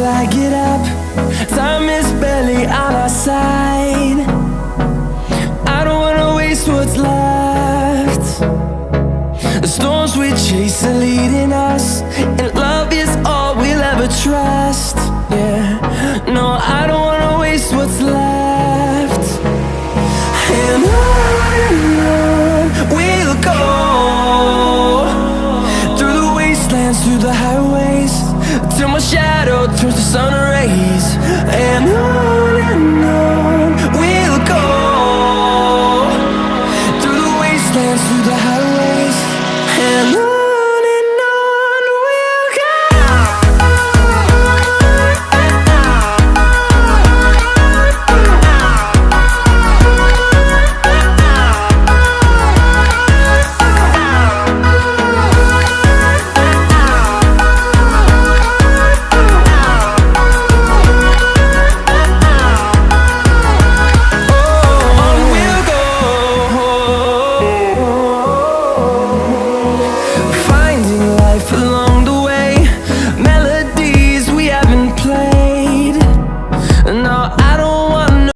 till I get up. Time is barely on our side. I don't wanna waste what's left. The storms we chase are leading us, and love is all we'll ever trust. Yeah, no, I don't wanna waste what's left. And on we'll go, through the wastelands, through the highways, till my shadow turns to sun rays. And